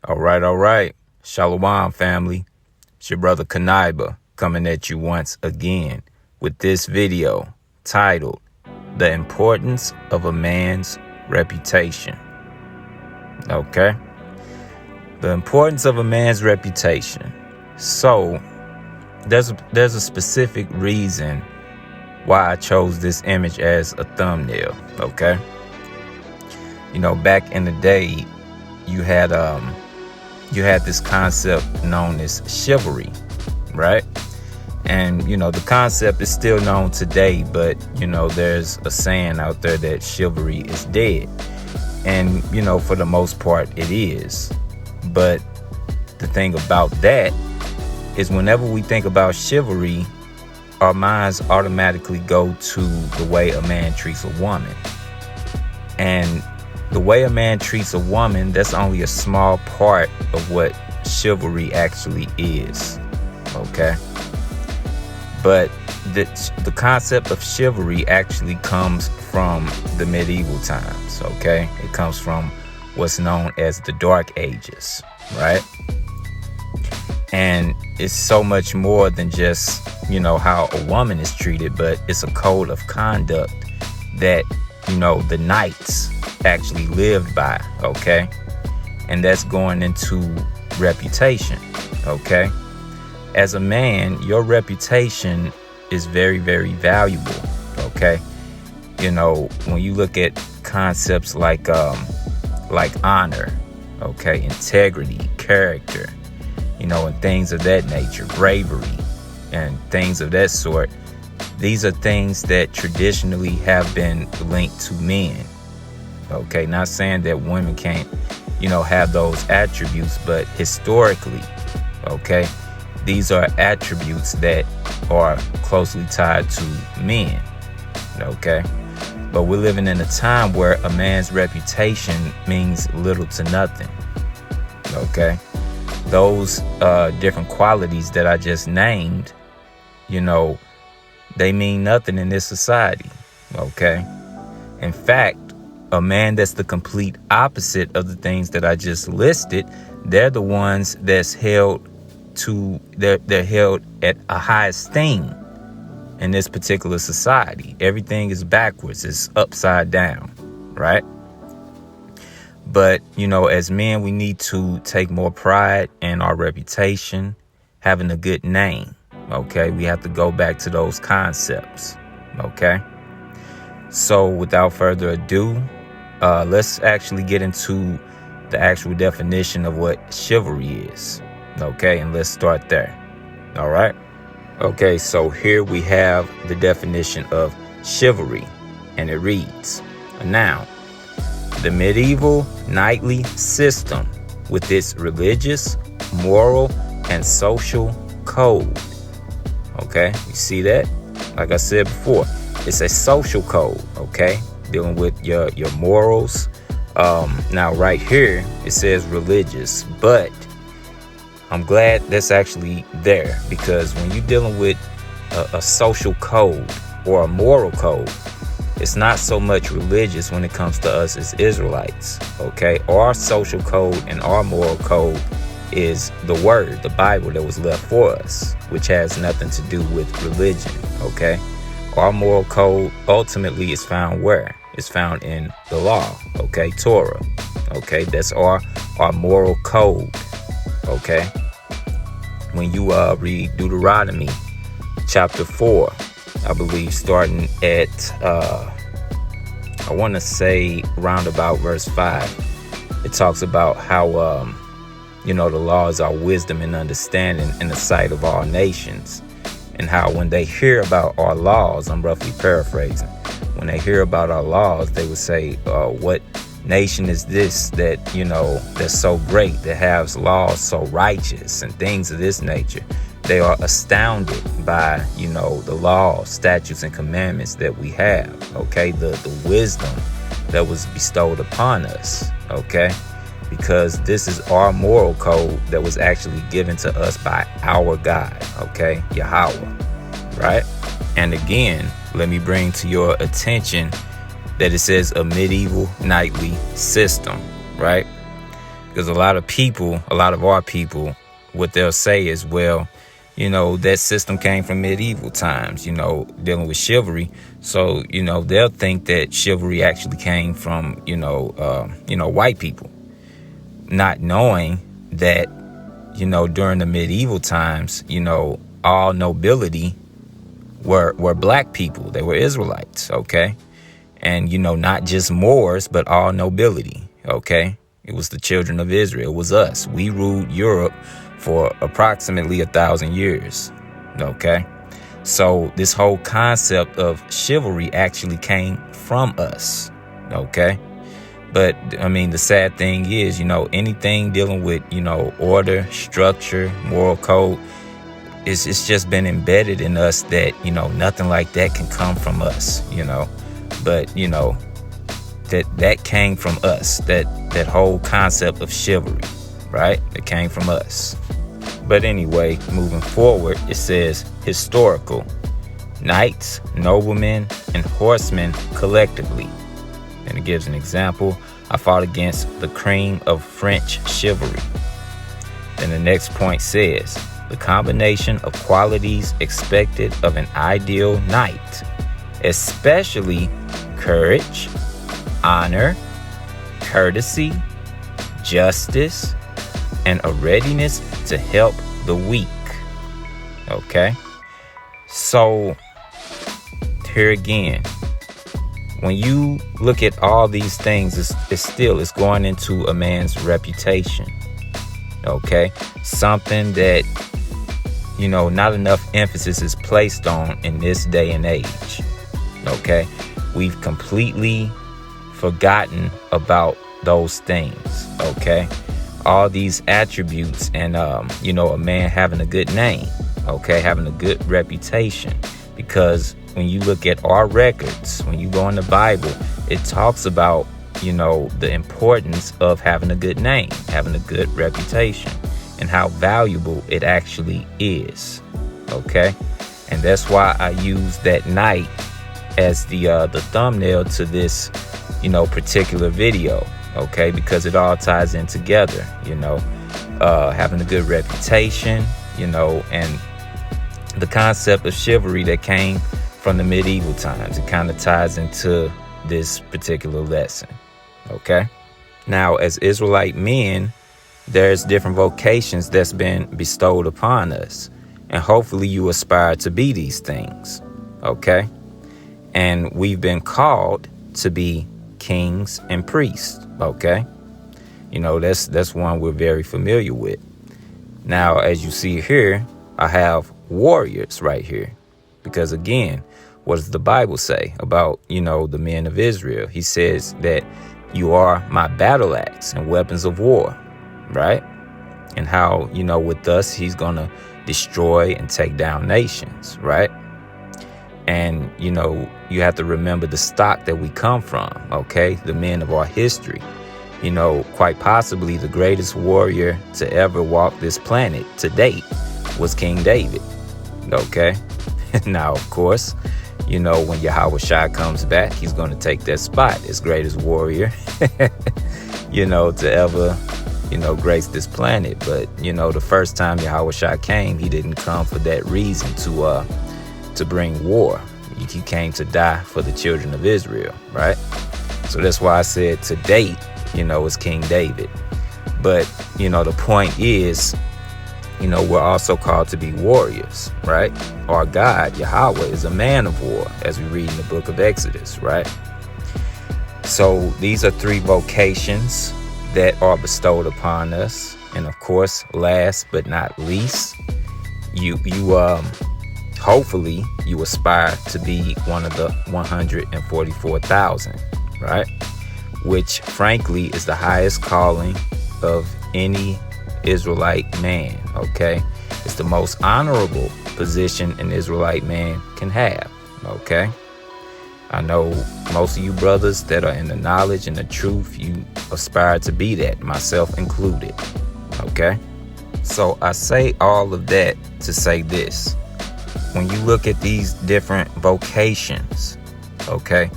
All right. Shalom, family. It's your brother Kanaiba coming at you once again with this video titled, The Importance of a Man's Reputation. Okay? The importance of a man's reputation. So, there's a specific reason why I chose this image as a thumbnail, okay? You know, back in the day, you had this concept known as chivalry, right? And, you know, the concept is still known today, but, you know, there's a saying out there that chivalry is dead. And, you know, for the most part, it is. But the thing about that is whenever we think about chivalry, our minds automatically go to the way a man treats a woman. And the way a man treats a woman, that's only a small part of what chivalry actually is, okay? But the concept of chivalry actually comes from the medieval times, okay? It comes from what's known as the Dark Ages, right? And it's so much more than just, you know, how a woman is treated, but it's a code of conduct that, you know, the knights actually lived by, okay? And that's going into reputation, okay? As a man, your reputation is very, very valuable, okay? You know, when you look at concepts like honor, okay, integrity, character, you know, and things of that nature, bravery, and things of that sort, these are things that traditionally have been linked to men. Okay, not saying that women can't, you know, have those attributes, but historically, okay, these are attributes that are closely tied to men, okay? But we're living in a time where a man's reputation means little to nothing, okay? Those different qualities that I just named, you know, they mean nothing in this society, okay? In fact, a man that's the complete opposite of the things that I just listed, they're the ones that's held at a high esteem in this particular society. Everything is backwards, it's upside down, right? But, you know, as men, we need to take more pride in our reputation, having a good name, okay? We have to go back to those concepts, okay? So without further ado, let's actually get into the actual definition of what chivalry is, okay? And let's start there, all right? Okay, so here we have the definition of chivalry, and it reads, a noun, the medieval knightly system with its religious, moral, and social code. Okay, you see that? Like I said before, it's a social code, okay? Dealing with your morals. Now right here, it says religious, but I'm glad that's actually there, because when you're dealing with a social code or a moral code, it's not so much religious when it comes to us as Israelites, okay? Our social code and our moral code is the word, the Bible that was left for us, which has nothing to do with religion, okay? Our moral code ultimately is found where? It's found in the law, okay? Torah, okay? That's our moral code, okay? When you read Deuteronomy chapter 4, I believe, starting at, I want to say around about verse 5, it talks about how, you know, the laws are wisdom and understanding in the sight of all nations. And how when they hear about our laws, I'm roughly paraphrasing, when they hear about our laws, they would say, what nation is this that, you know, that's so great, that has laws so righteous and things of this nature? They are astounded by, you know, the laws, statutes, and commandments that we have, okay? The wisdom that was bestowed upon us, okay? Because this is our moral code that was actually given to us by our God, okay? Yahweh, right? And again, let me bring to your attention that it says a medieval knightly system, right? Because a lot of our people, what they'll say is, well, that system came from medieval times, dealing with chivalry. So, they'll think that chivalry actually came from, white people, not knowing that, during the medieval times, all nobility were black people. They were Israelites. Okay. And, not just Moors, but all nobility. Okay. It was the children of Israel. It was us. We ruled Europe for approximately 1,000 years. Okay. So this whole concept of chivalry actually came from us. Okay. But I mean, the sad thing is, anything dealing with, order, structure, moral code, it's just been embedded in us that, nothing like that can come from us, but, that came from us, that whole concept of chivalry, right? It came from us. But anyway, moving forward, it says historical, knights, noblemen, and horsemen collectively. And it gives an example. I fought against the cream of French chivalry. Then the next point says, the combination of qualities expected of an ideal knight, especially courage, honor, courtesy, justice, and a readiness to help the weak. Okay? So, here again, when you look at all these things, it's going into a man's reputation. Okay? Something that, not enough emphasis is placed on in this day and age. Okay? We've completely forgotten about those things. Okay? All these attributes and, a man having a good name. Okay? Having a good reputation. Because when you look at our records, when you go in the Bible, it talks about, the importance of having a good name, having a good reputation, and how valuable it actually is. Okay? And that's why I use that knight as the thumbnail to this, particular video. Okay? Because it all ties in together, having a good reputation, and the concept of chivalry that came from the medieval times. It kind of ties into this particular lesson. Okay? Now, as Israelite men, there's different vocations that's been bestowed upon us. And hopefully you aspire to be these things. Okay? And we've been called to be kings and priests. Okay? That's one we're very familiar with. Now, as you see here, I have warriors right here. Because again, what does the Bible say about, the men of Israel? He says that you are my battle axe and weapons of war, right? And how, with us, he's going to destroy and take down nations, right? And, you have to remember the stock that we come from, okay? The men of our history. Quite possibly the greatest warrior to ever walk this planet to date was King David, okay? Now, of course, when Yahweh Shai comes back, he's going to take that spot as greatest warrior, to ever, grace this planet. But, the first time Yahweh Shai came, he didn't come for that reason to bring war. He came to die for the children of Israel, right? So that's why I said to date, it's King David. But, the point is, we're also called to be warriors, right? Our God, Yahweh, is a man of war, as we read in the book of Exodus, right? So these are 3 vocations that are bestowed upon us. And of course, last but not least, you hopefully you aspire to be one of the 144,000, right? Which frankly is the highest calling of any Israelite man. Okay, it's the most honorable position an Israelite man can have. Okay, I know most of you brothers that are in the knowledge and the truth, you aspire to be that, myself included. Okay, so I say all of that to say this: when you look at these different vocations, okay,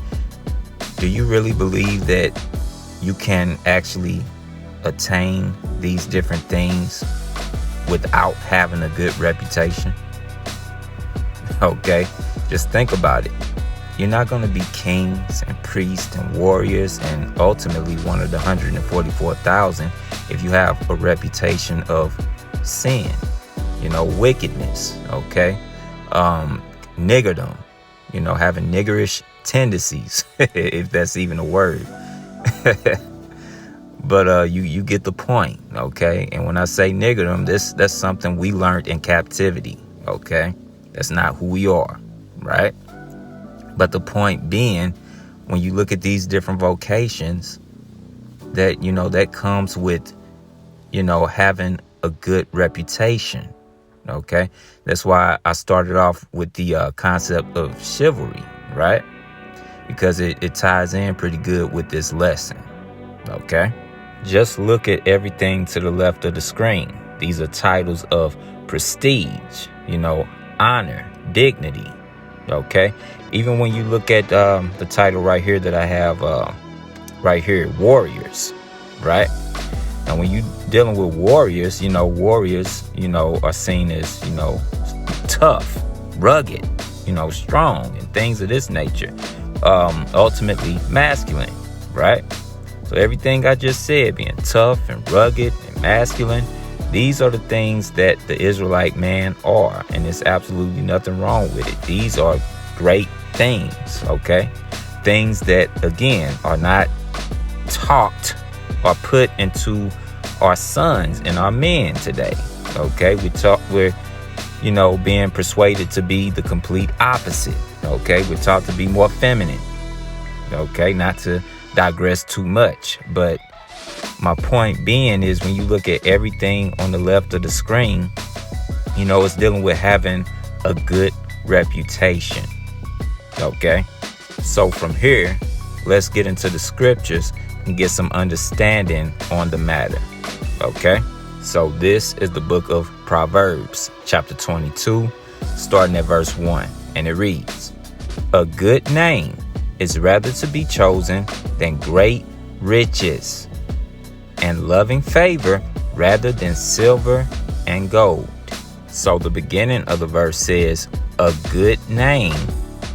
do you really believe that you can actually attain these different things without having a good reputation? Okay, just think about it. You're not going to be kings and priests and warriors and ultimately one of the 144,000 if you have a reputation of sin, wickedness, okay? Niggerdom, having niggerish tendencies, if that's even a word. But you get the point, okay? And when I say niggerdom, that's something we learned in captivity, okay? That's not who we are, right? But the point being, when you look at these different vocations, that, that comes with, having a good reputation, okay? That's why I started off with the concept of chivalry, right? Because it ties in pretty good with this lesson, okay? Just look at everything to the left of the screen. These are titles of prestige, honor, dignity, okay? Even when you look at the title right here that I have right here, warriors, right? Now, when you're dealing with warriors, warriors, are seen as, tough, rugged, strong and things of this nature. Ultimately masculine, right? So everything I just said, being tough and rugged and masculine, these are the things that the Israelite man are, and there's absolutely nothing wrong with it. These are great things, okay? Things that, again, are not taught or put into our sons and our men today, okay? We're being persuaded to be the complete opposite, okay? We're taught to be more feminine, okay? Not to digress too much, but my point being is when you look at everything on the left of the screen, it's dealing with having a good reputation, okay? So from here, let's get into the scriptures and get some understanding on the matter, okay? So this is the book of Proverbs, chapter 22, starting at verse 1, and it reads, "A good name is rather to be chosen than great riches, and loving favor rather than silver and gold." So the beginning of the verse says, a good name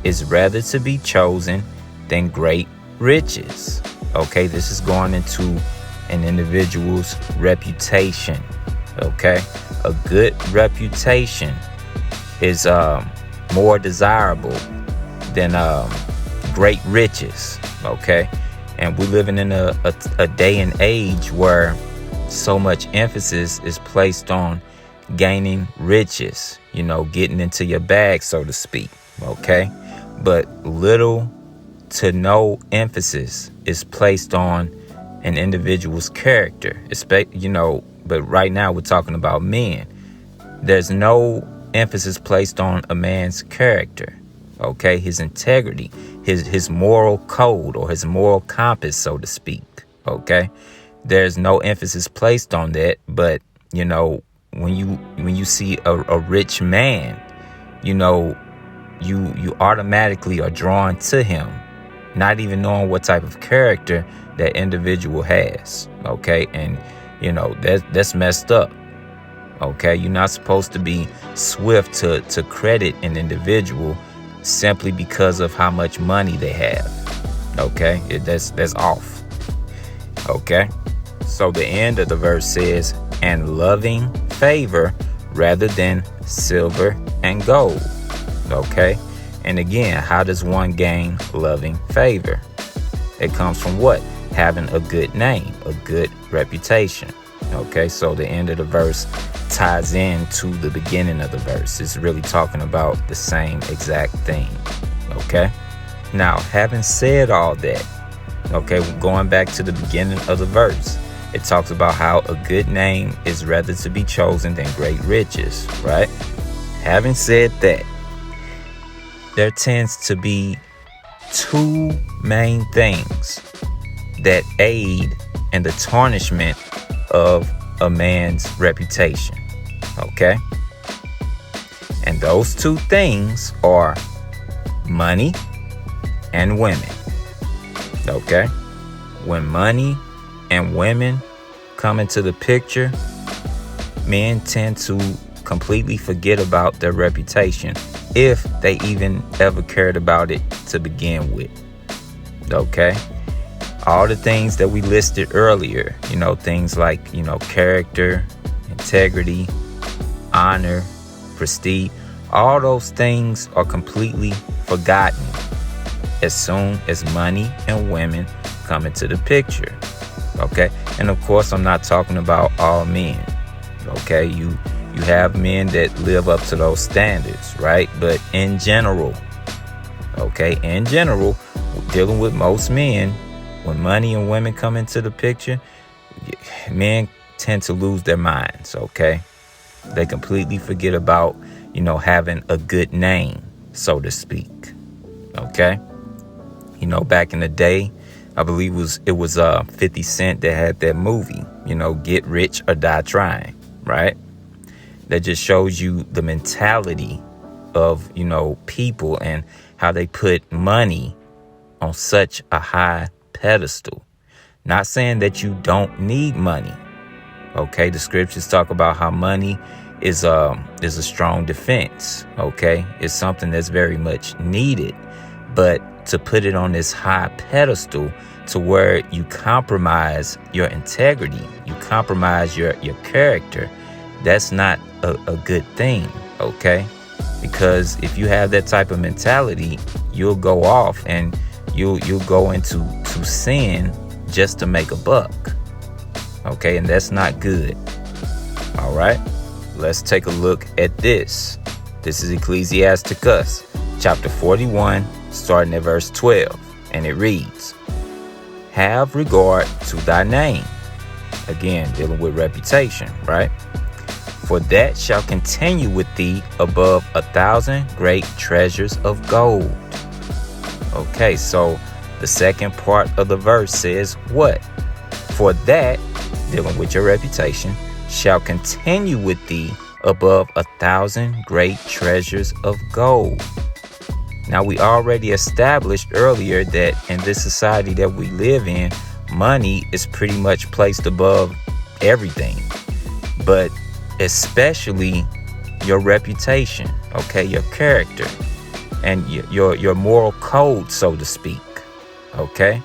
is rather to be chosen than great riches. Okay, this is going into an individual's reputation. Okay, a good reputation is more desirable than great riches. Okay, and we're living in a day and age where so much emphasis is placed on gaining riches, getting into your bag, so to speak. Okay, but little to no emphasis is placed on an individual's character, but right now we're talking about men. There's no emphasis placed on a man's character, okay, his integrity, his moral code or his moral compass, so to speak, okay? There's no emphasis placed on that, but, when you see a rich man, you automatically are drawn to him, not even knowing what type of character that individual has, okay? And, that's messed up, okay? You're not supposed to be swift to credit an individual simply because of how much money they have, okay? That's off, okay? So the end of the verse says, "And loving favor rather than silver and gold," okay? And again, how does one gain loving favor? It comes from what? Having a good name, a good reputation. Okay, so the end of the verse ties into the beginning of the verse. It's really talking about the same exact thing. Okay, now having said all that, okay, going back to the beginning of the verse, it talks about how a good name is rather to be chosen than great riches, right? Having said that, there tends to be two main things that aid in the tarnishment of a man's reputation, okay? And those two things are money and women, okay? When money and women come into the picture, men tend to completely forget about their reputation if they even ever cared about it to begin with. Okay? All the things that we listed earlier, things like, character, integrity, honor, prestige, all those things are completely forgotten as soon as money and women come into the picture. Okay? And of course, I'm not talking about all men. Okay? You have men that live up to those standards, right? But in general, dealing with most men, when money and women come into the picture, men tend to lose their minds, okay? They completely forget about, having a good name, so to speak, okay? Back in the day, I believe it was 50 Cent that had that movie, Get Rich or Die Trying, right? That just shows you the mentality of, people and how they put money on such a high pedestal. Not saying that you don't need money. Okay, the scriptures talk about how money is a strong defense. Okay, it's something that's very much needed, but to put it on this high pedestal to where you compromise your integrity, you compromise your character, that's not a good thing. Okay, because if you have that type of mentality, you'll go off and you'll go into sin just to make a buck. Okay, and that's not good. All right, let's take a look at this. This is Ecclesiasticus chapter 41, starting at verse 12, and it reads, "Have regard to thy name." Again, dealing with reputation, right? "For that shall continue with thee above 1,000 great treasures of gold." Okay, so the second part of the verse says what? "For that," dealing with your reputation, "shall continue with thee above 1,000 great treasures of gold." Now, we already established earlier that in this society that we live in, money is pretty much placed above everything, but especially your reputation, okay, your character, and your moral code, so to speak. Okay,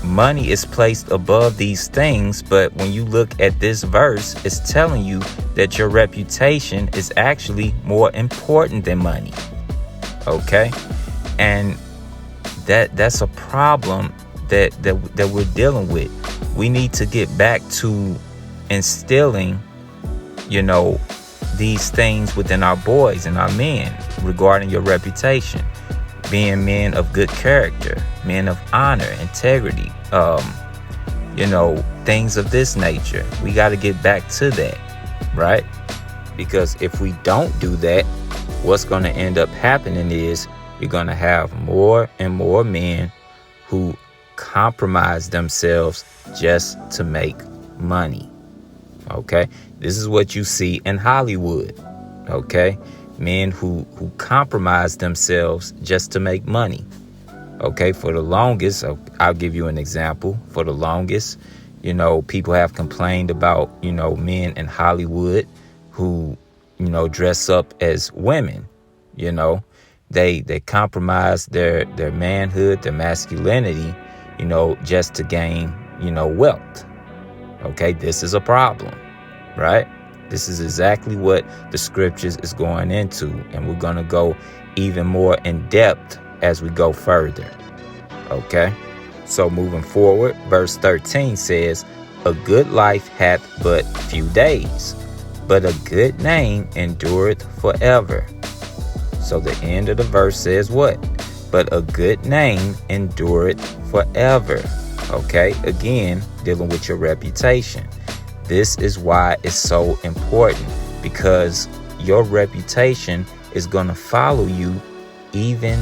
money is placed above these things, but when you look at this verse, it's telling you that your reputation is actually more important than money. Okay, and that's a problem that we're dealing with. We need to get back to instilling, these things within our boys and our men regarding your reputation, being men of good character, men of honor, integrity, things of this nature. We got to get back to that, right? Because if we don't do that, what's going to end up happening is you're going to have more and more men who compromise themselves just to make money. Okay, this is what you see in Hollywood. Okay, men who compromise themselves just to make money. Okay, for the longest, I'll give you an example. For the longest, people have complained about, men in Hollywood who, dress up as women. They compromise their manhood, their masculinity, just to gain, wealth. Okay, this is a problem, right? This is exactly what the scriptures is going into, and we're going to go even more in depth as we go further. Okay, so moving forward, verse 13 says, "A good life hath but few days, but a good name endureth forever." So the end of the verse says what? But a good name endureth forever. Okay, again, dealing with your reputation. This is why it's so important, because your reputation is going to follow you even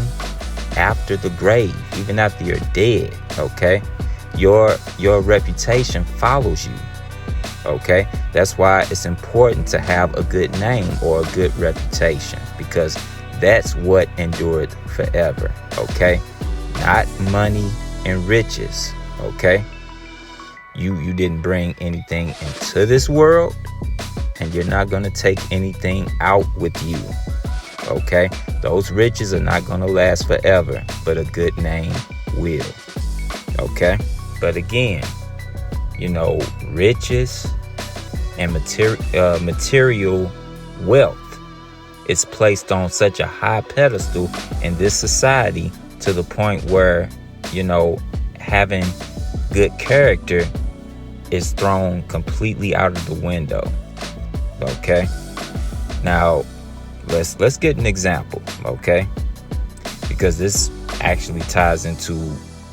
after the grave, even after you're dead. Okay, your reputation follows you. Okay, that's why it's important to have a good name or a good reputation, because that's what endureth forever. Okay, not money and riches. Okay, You didn't bring anything into this world, and you're not going to take anything out with you. Okay? Those riches are not going to last forever, but a good name will. Okay? But again, riches and material wealth is placed on such a high pedestal in this society, to the point where, having good character is thrown completely out of the window. Okay? Now, let's get an example, okay? Because this actually ties into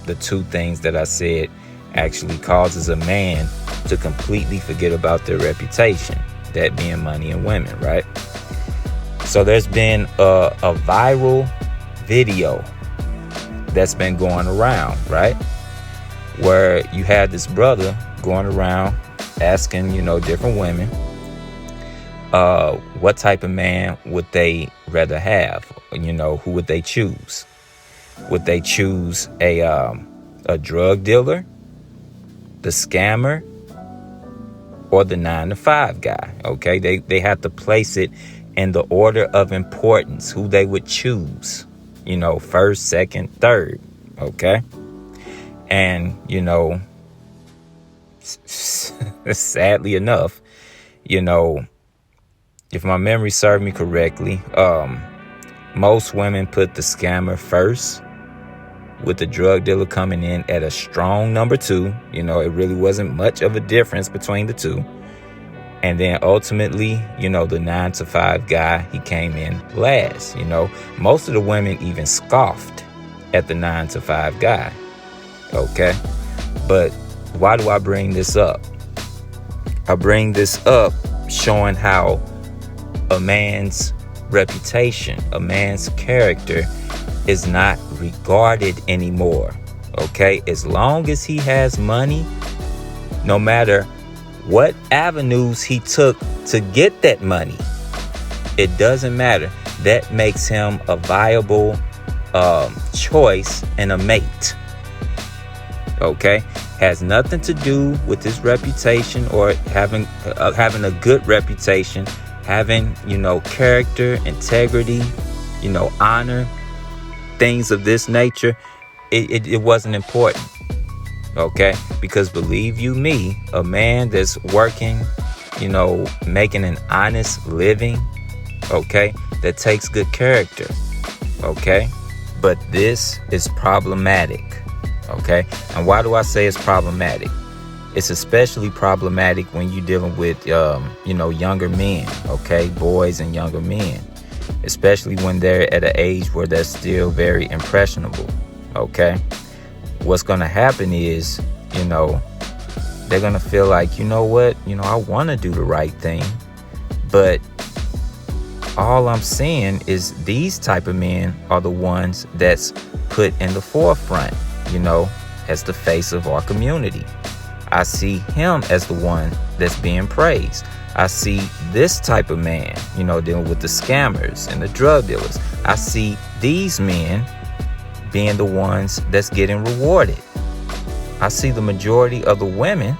the two things that I said actually causes a man to completely forget about their reputation, that being money and women, right? So there's been a viral video that's been going around, right? Where you had this brother going around asking, different women, what type of man would they rather have? Who would they choose? Would they choose a drug dealer, the scammer, or the 9-to-5 guy? Okay, they have to place it in the order of importance, who they would choose, first, second, third. Okay. And, sadly enough, if my memory served me correctly, most women put the scammer first, with the drug dealer coming in at a strong number 2. It really wasn't much of a difference between the two. And then ultimately, the 9-to-5 guy, he came in last. Most of the women even scoffed at the 9-to-5 guy. Okay. But why do I bring this up? I bring this up showing how a man's reputation, a man's character is not regarded anymore. Okay. As long as he has money, no matter what avenues he took to get that money, it doesn't matter. That makes him a viable choice and a mate. Okay, has nothing to do with his reputation or having a good reputation, having character, integrity, honor, things of this nature. It wasn't important. Okay, because believe you me, a man that's working, making an honest living, okay, that takes good character, okay, but this is problematic, okay. And why do I say it's problematic? It's especially problematic when you're dealing with, younger men, okay, boys and younger men, especially when they're at an age where they're still very impressionable, okay. What's going to happen is, they're going to feel like, I want to do the right thing. But all I'm seeing is these type of men are the ones that's put in the forefront, as the face of our community. I see him as the one that's being praised. I see this type of man, dealing with the scammers and the drug dealers. I see these men being the ones that's getting rewarded. I see the majority of the women,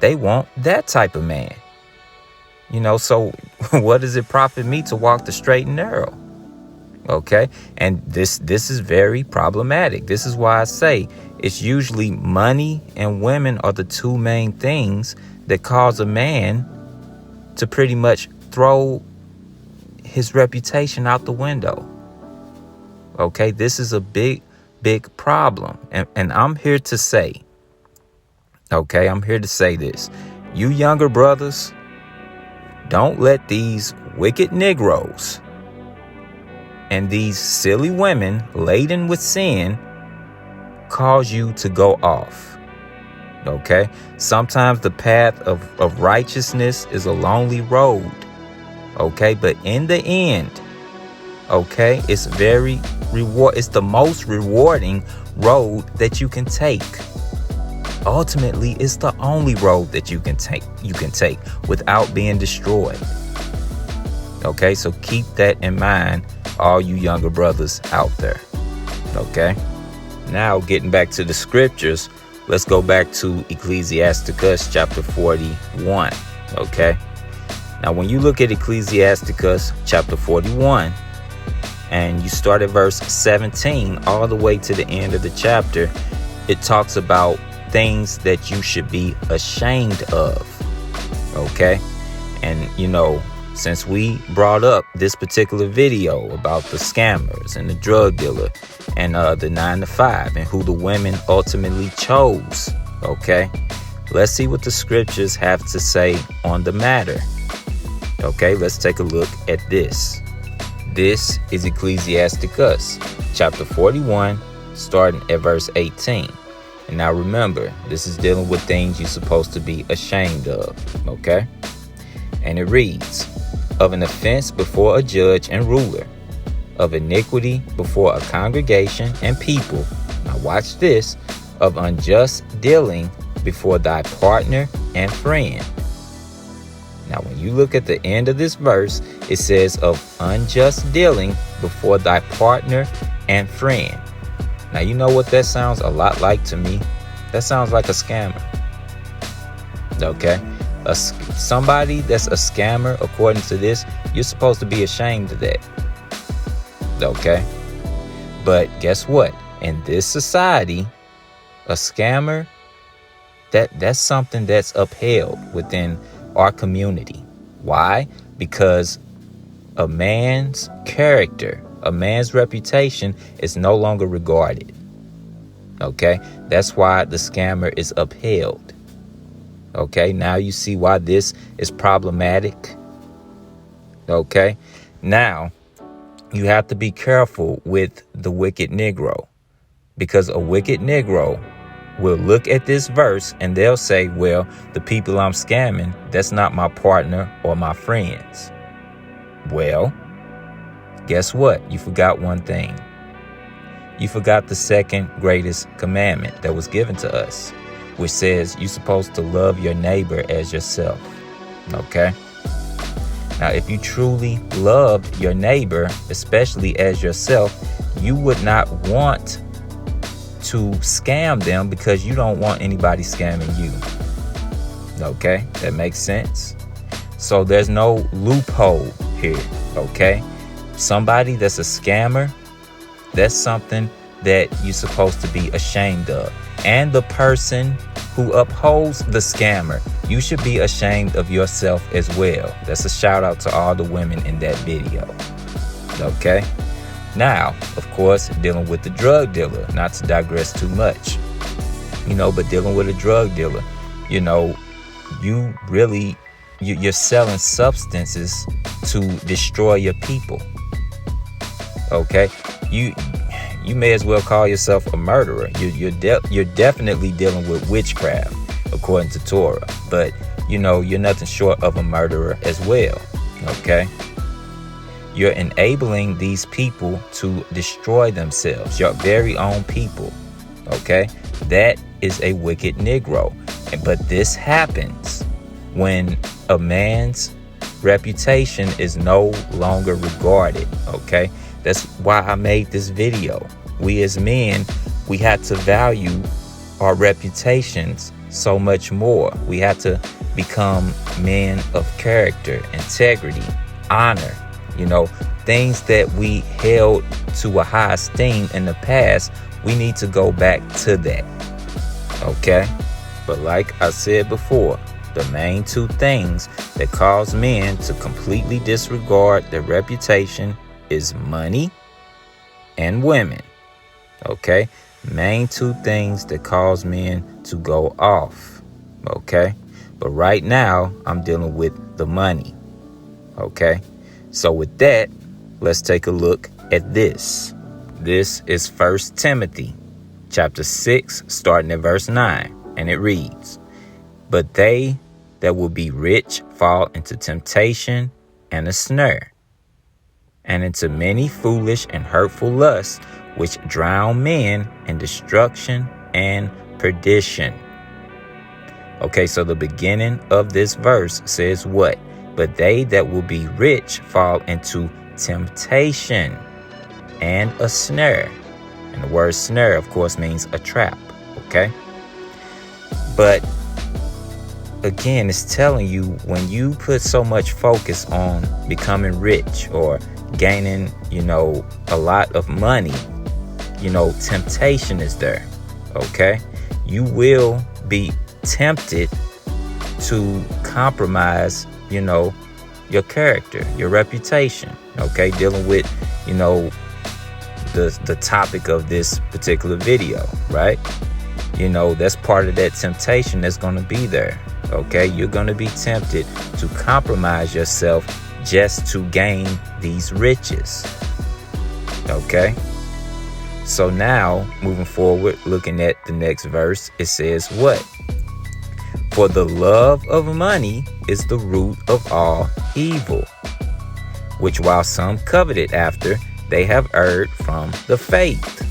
they want that type of man. So what does it profit me to walk the straight and narrow? Okay, and this is very problematic. This is why I say it's usually money and women are the two main things that cause a man to pretty much throw his reputation out the window. Okay, this is a big problem. And I'm here to say, I'm here to say this. You younger brothers, don't let these wicked Negroes and these silly women laden with sin cause you to go off. Okay, sometimes the path of righteousness is a lonely road. Okay, but in the end, okay, it's it's the most rewarding road that you can take. Ultimately, it's the only road that you can take without being destroyed. Okay, so keep that in mind, all you younger brothers out there. Okay, now getting back to the scriptures, let's go back to Ecclesiasticus chapter 41. Okay. Now, when you look at Ecclesiasticus chapter 41 and you start at verse 17 all the way to the end of the chapter, it talks about things that you should be ashamed of. Okay. And, since we brought up this particular video about the scammers and the drug dealer and the 9 to 5 and who the women ultimately chose. Okay. Let's see what the scriptures have to say on the matter. Okay, let's take a look at this. This is Ecclesiasticus chapter 41, starting at verse 18. And now remember, this is dealing with things you're supposed to be ashamed of. Okay? And it reads, of an offense before a judge and ruler, of iniquity before a congregation and people. Now watch this, of unjust dealing before thy partner and friend. Now, when you look at the end of this verse, it says of unjust dealing before thy partner and friend. Now, you know what that sounds a lot like to me? That sounds like a scammer. Okay? Somebody that's a scammer, according to this, you're supposed to be ashamed of that. Okay? But guess what? In this society, a scammer, that's something that's upheld within our community. Why? Because a man's character, a man's reputation is no longer regarded. Okay? That's why the scammer is upheld. Okay? Now you see why this is problematic. Okay? Now, you have to be careful with the wicked Negro, because a wicked Negro will look at this verse and they'll say, well, the people I'm scamming, that's not my partner or my friends. Well, guess what? You forgot one thing. You forgot the second greatest commandment that was given to us, which says you're supposed to love your neighbor as yourself. Okay? Now, if you truly love your neighbor, especially as yourself, you would not want to scam them because you don't want anybody scamming you. Okay? That makes sense. So there's no loophole here. Okay? Somebody that's a scammer, that's something that you're supposed to be ashamed of. And the person who upholds the scammer, you should be ashamed of yourself as well. That's a shout out to all the women in that video. Okay? Now, of course, dealing with the drug dealer, not to digress too much, but dealing with a drug dealer, you're selling substances to destroy your people. Okay? You may as well call yourself a murderer. You're definitely dealing with witchcraft, according to Torah. But, you're nothing short of a murderer as well. Okay? You're enabling these people to destroy themselves, your very own people. Okay? That is a wicked Negro. But this happens when a man's reputation is no longer regarded. Okay? That's why I made this video. We as men, we had to value our reputations so much more. We had to become men of character, integrity, honor. Things that we held to a high esteem in the past, we need to go back to that. Okay? But like I said before, the main two things that cause men to completely disregard their reputation is money and women. Okay? Main two things that cause men to go off. Okay? But right now, I'm dealing with the money. Okay? So with that, let's take a look at this. This is 1 Timothy chapter 6, starting at verse 9. And it reads, but they that will be rich fall into temptation and a snare, and into many foolish and hurtful lusts, which drown men in destruction and perdition. Okay, so the beginning of this verse says what? But they that will be rich fall into temptation and a snare. And the word snare, of course, means a trap. Okay? But again, it's telling you, when you put so much focus on becoming rich or gaining, a lot of money, temptation is there. Okay? You will be tempted to compromise, your character, your reputation. Okay? Dealing with, the topic of this particular video, right? That's part of that temptation that's going to be there. Okay, you're going to be tempted to compromise yourself just to gain these riches. Okay, so now moving forward, looking at the next verse, it says what? For the love of money is the root of all evil, which while some coveted after, they have erred from the faith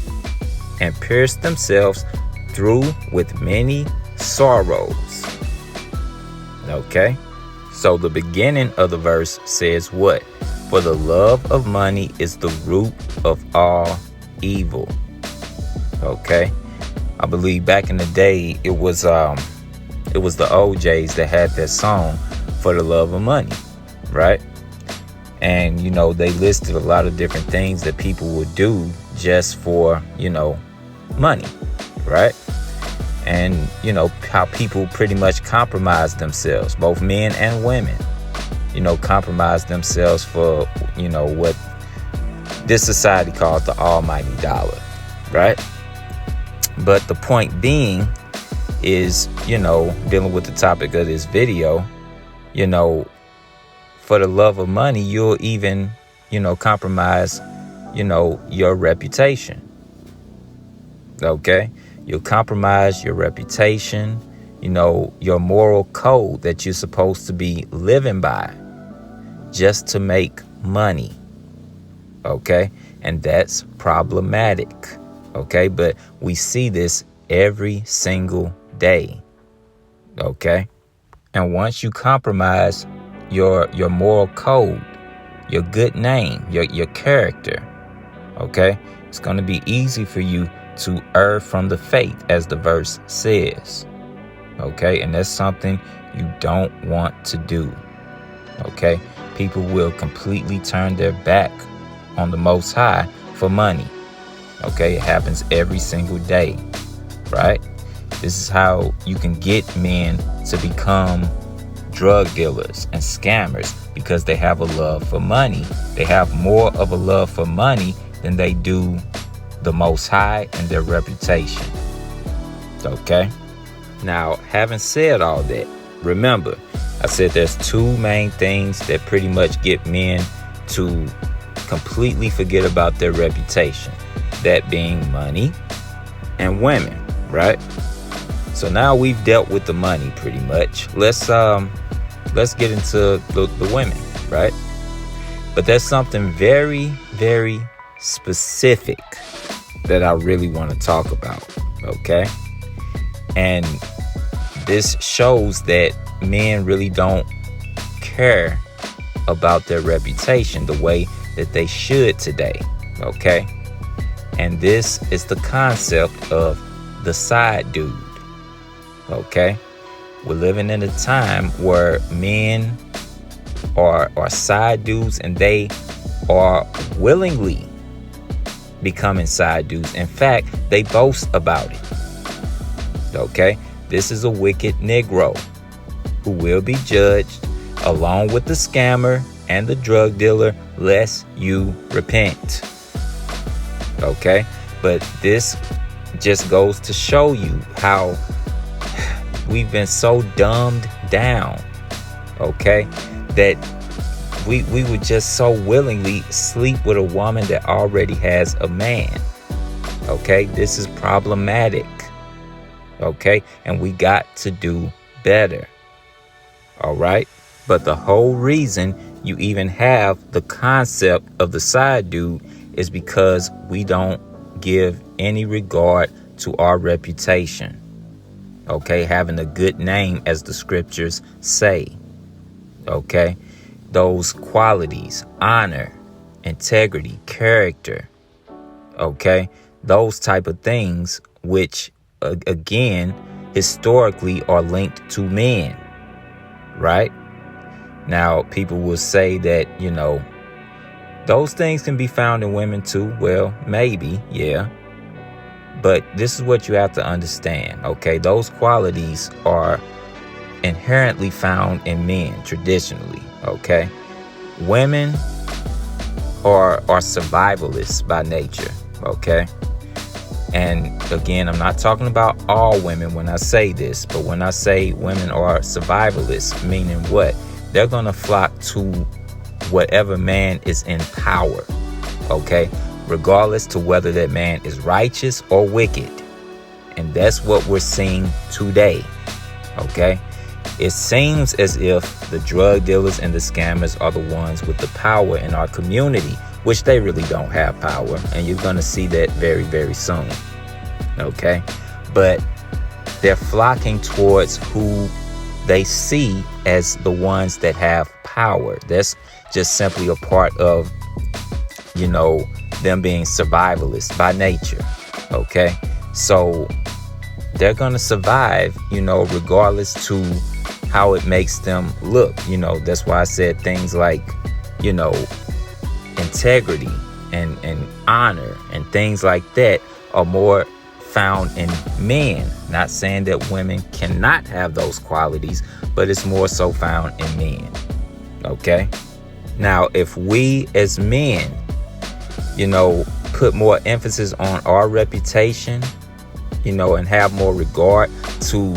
and pierced themselves through with many sorrows. Okay, so the beginning of the verse says what? For the love of money is the root of all evil. Okay, I believe back in the day it was the OJs that had that song, For the Love of Money, right? And they listed a lot of different things that people would do just for money, right? And how people pretty much compromise themselves, both men and women, compromise themselves for what this society calls the almighty dollar, right? But the point being is, dealing with the topic of this video, for the love of money, you'll even compromise your reputation. Okay, you'll compromise your reputation, your moral code that you're supposed to be living by just to make money. Okay, and that's problematic. Okay, but we see this every single day. Okay, and once you compromise your moral code, your good name, your character, okay, it's going to be easy for you to err from the faith, as the verse says. Okay, and that's something you don't want to do. Okay, people will completely turn their back on the Most High for money. Okay, it happens every single day, right? This is how you can get men to become drug dealers and scammers, because they have a love for money. They have more of a love for money than they do the Most High and their reputation. Okay? Now, having said all that, remember, I said there's two main things that pretty much get men to completely forget about their reputation. That being money and women, right? So now we've dealt with the money pretty much. Let's get into the women, right? But there's something very, very specific that I really want to talk about, okay? And this shows that men really don't care about their reputation the way that they should today, okay? And this is the concept of the side dude, okay? We're living in a time where men are side dudes, and they are willingly becoming side dudes. In fact, they boast about it. Okay? This is a wicked Negro who will be judged along with the scammer and the drug dealer, lest you repent. Okay? But this just goes to show you how we've been so dumbed down, okay, that we would just so willingly sleep with a woman that already has a man. Okay, this is problematic. Okay, and we got to do better. All right, but the whole reason you even have the concept of the side dude is because we don't give any regard to our reputation. Okay, having a good name, as the scriptures say. Okay, those qualities, honor, integrity, character. Okay, those type of things, which again historically are linked to men, right? Now, people will say that, those things can be found in women too. Well, maybe, yeah. But this is what you have to understand, okay? Those qualities are inherently found in men traditionally, okay? Women are survivalists by nature, okay? And again, I'm not talking about all women when I say this, but when I say women are survivalists, meaning what? They're going to flock to whatever man is in power, okay? Regardless to whether that man is righteous or wicked. And that's what we're seeing today, okay? It seems as if the drug dealers and the scammers are the ones with the power in our community, which they really don't have power. And you're going to see that very, very soon, okay? But they're flocking towards who they see as the ones that have power. That's just simply a part of, them being survivalists by nature, okay? So they're going to survive, regardless to how it makes them look. That's why I said things like, integrity and honor and things like that are more found in men. Not saying that women cannot have those qualities, but it's more so found in men, okay? Now, if we as men, put more emphasis on our reputation, and have more regard to,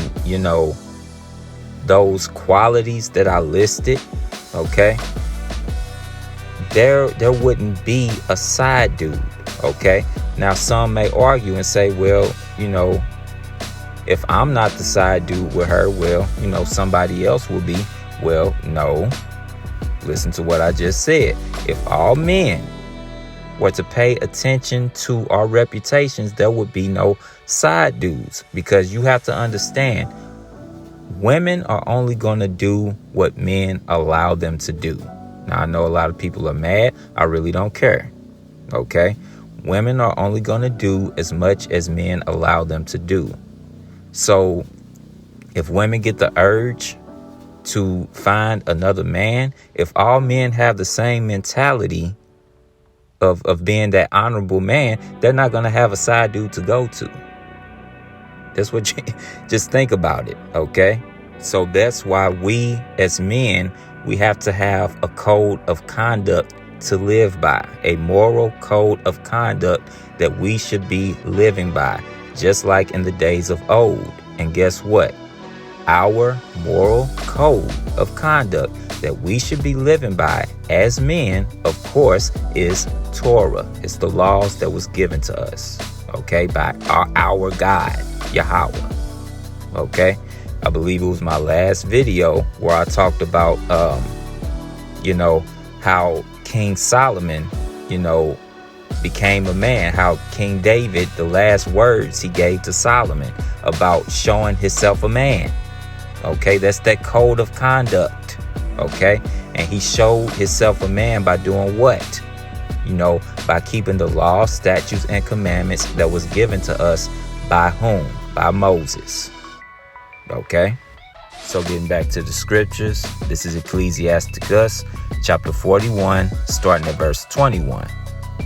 those qualities that I listed, okay, there wouldn't be a side dude, okay? Now, some may argue and say, well, if I'm not the side dude with her, well, somebody else will be. Well, no. Listen to what I just said. If all men were to pay attention to our reputations, there would be no side dudes, because you have to understand, women are only going to do what men allow them to do. Now, I know a lot of people are mad. I really don't care, okay? Women are only going to do as much as men allow them to do. So if women get the urge to find another man, if all men have the same mentality of being that honorable man, they're not going to have a side dude to go to. That's what you just think about it, okay? So that's why we as men, we have to have a code of conduct to live by, a moral code of conduct that we should be living by, just like in the days of old. And guess what? Our moral code of conduct that we should be living by as men, of course, is Torah. It's the laws that was given to us, okay, by our God, Yahweh, okay? I believe it was my last video where I talked about, how King Solomon, became a man, how King David, the last words he gave to Solomon about showing himself a man. Okay, that's that code of conduct. Okay, and he showed himself a man by doing what? By keeping the law, statutes, and commandments that was given to us by whom? By Moses. Okay, so getting back to the scriptures, this is Ecclesiasticus chapter 41, starting at verse 21.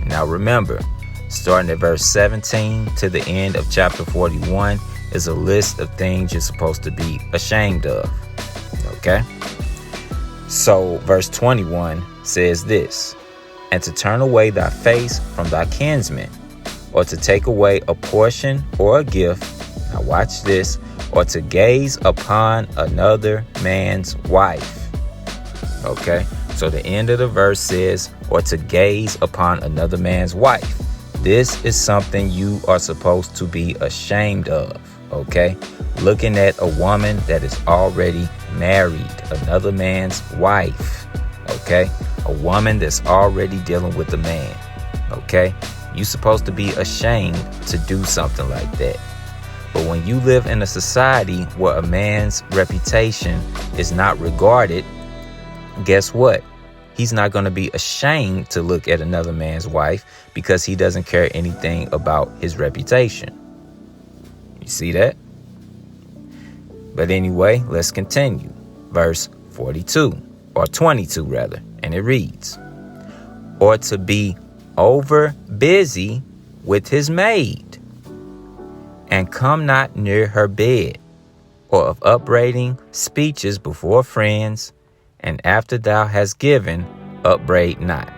Now remember, starting at verse 17 to the end of chapter 41 is a list of things you're supposed to be ashamed of. Okay? So verse 21 says this: and to turn away thy face from thy kinsmen, or to take away a portion or a gift. Now watch this. Or to gaze upon another man's wife. Okay? So the end of the verse says, or to gaze upon another man's wife. This is something you are supposed to be ashamed of. Okay? Looking at a woman that is already married, another man's wife. Okay? A woman that's already dealing with a man. Okay? You're supposed to be ashamed to do something like that. But when you live in a society where a man's reputation is not regarded, guess what? He's not going to be ashamed to look at another man's wife because he doesn't care anything about his reputation. You see that? But anyway, let's continue. Verse 42, or 22 rather, and it reads, or to be over busy with his maid, and come not near her bed, or of upbraiding speeches before friends, and after thou hast given, upbraid not.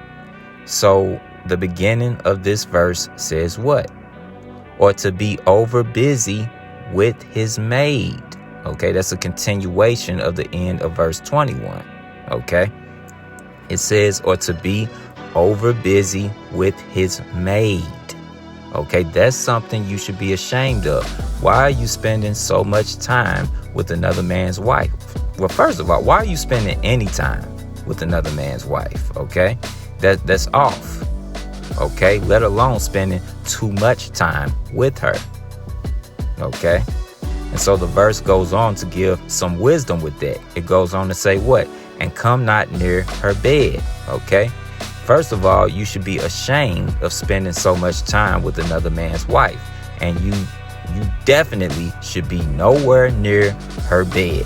So the beginning of this verse says what? Or to be over busy with his maid. Okay, that's a continuation of the end of verse 21. Okay, it says, or to be over busy with his maid. Okay, that's something you should be ashamed of. Why are you spending so much time with another man's wife? Well, first of all, why are you spending any time with another man's wife? Okay, that's off. Okay, let alone spending too much time with her. Okay, and so the verse goes on to give some wisdom with that. It goes on to say what? And come not near her bed. Okay, first of all, you should be ashamed of spending so much time with another man's wife, and you definitely should be nowhere near her bed.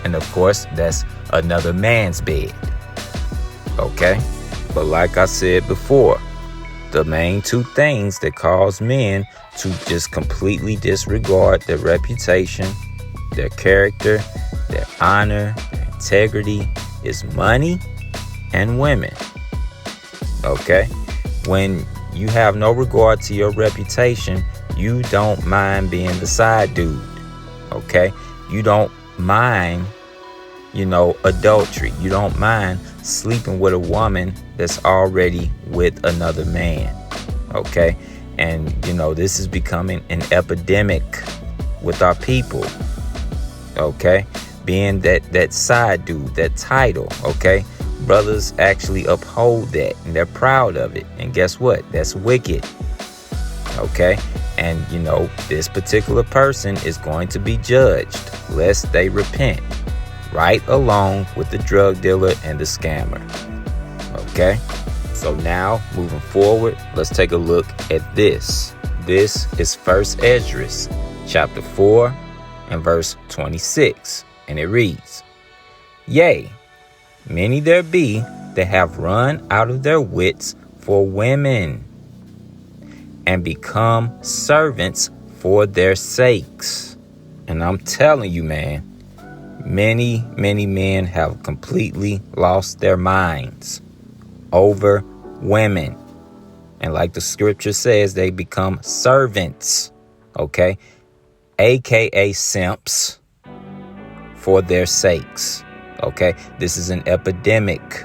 And of course, that's another man's bed. Okay, but like I said before, the main two things that cause men to just completely disregard their reputation, their character, their honor, their integrity is money and women. Okay, when you have no regard to your reputation, you don't mind being the side dude. Okay, you don't mind, adultery. You don't mind sleeping with a woman that's already with another man. Okay, and this is becoming an epidemic with our people. Okay, being that side dude, that title. Okay, brothers actually uphold that and they're proud of it. And guess what? That's wicked. Okay, and this particular person is going to be judged lest they repent, right along with the drug dealer and the scammer. Okay, so now moving forward, let's take a look at this. This is 1 Esdras chapter 4 and verse 26, and it reads, yea, many there be that have run out of their wits for women, and become servants for their sakes. And I'm telling you, man, many men have completely lost their minds over women. And like the scripture says, they become servants, okay? AKA simps for their sakes, okay? This is an epidemic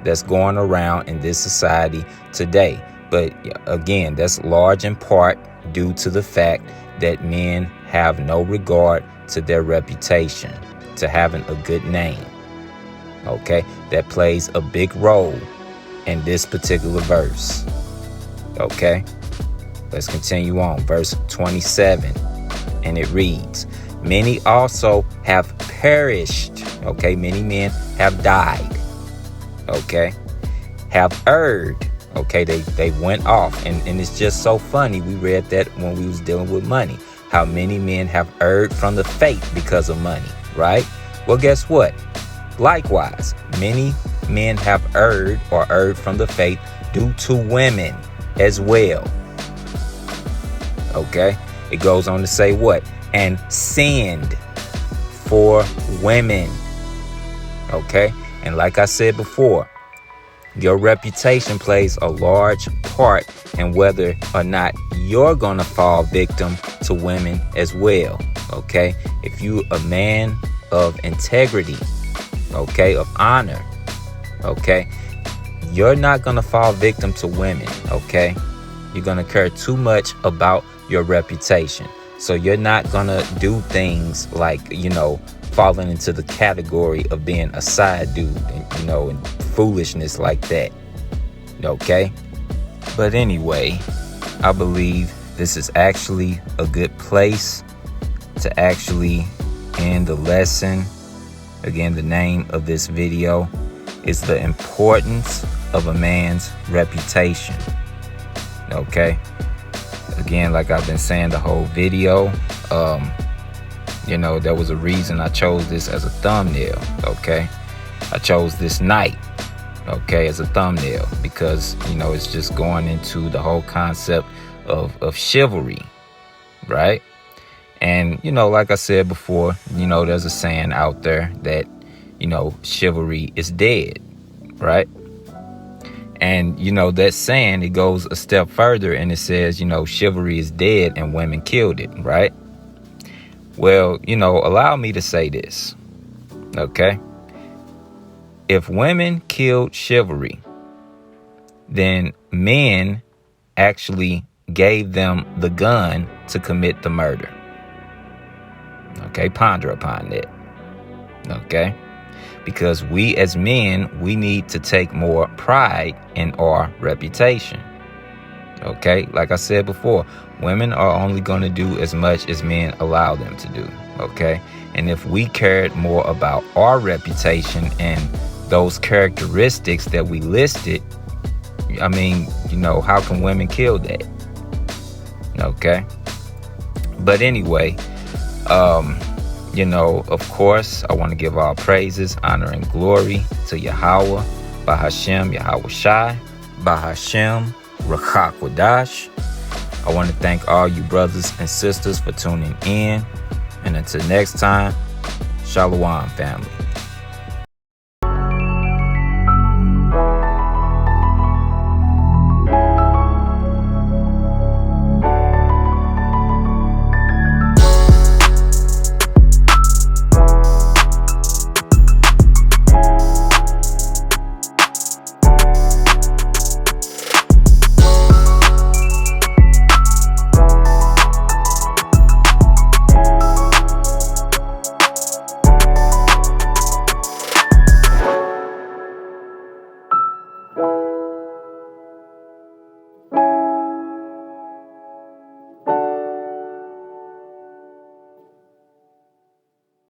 that's going around in this society today. But again, that's large in part due to the fact that men have no regard to their reputation, to having a good name. Okay, that plays a big role in this particular verse. Okay, let's continue on. Verse 27, and it reads, many also have perished. Okay, many men have died. Okay, have erred. Okay, they went off, and it's just so funny. We read that when we was dealing with money, how many men have erred from the faith because of money, right? Well, guess what? Likewise, many men have erred from the faith due to women as well. Okay, it goes on to say what? And sinned for women. Okay, and like I said before, your reputation plays a large part in whether or not you're gonna fall victim to women as well. Okay, if you a man of integrity, okay, of honor, okay, you're not gonna fall victim to women. Okay, you're gonna care too much about your reputation, so you're not gonna do things like falling into the category of being a side dude and foolishness like that. Okay, but anyway, I believe this is actually a good place to actually end the lesson. Again, the name of this video is the importance of a man's reputation. Okay, again, like I've been saying the whole video, There was a reason I chose this as a thumbnail, okay? I chose this night, okay, as a thumbnail because, it's just going into the whole concept of chivalry, right? And, like I said before, there's a saying out there that, chivalry is dead, right? And, that saying, it goes a step further and it says, chivalry is dead and women killed it, right? Well, allow me to say this, okay? If women killed chivalry, then men actually gave them the gun to commit the murder. Okay, ponder upon that. Okay? Because we as men, we need to take more pride in our reputation. Okay, like I said before, women are only going to do as much as men allow them to do. Okay, and if we cared more about our reputation and those characteristics that we listed, how can women kill that? Okay, but anyway, of course, I want to give all praises, honor, and glory to Yahweh, Bahashem, Yahweh Shai, Bahashem, Rachakwadash. I want to thank all you brothers and sisters for tuning in. And until next time, Shalom, family.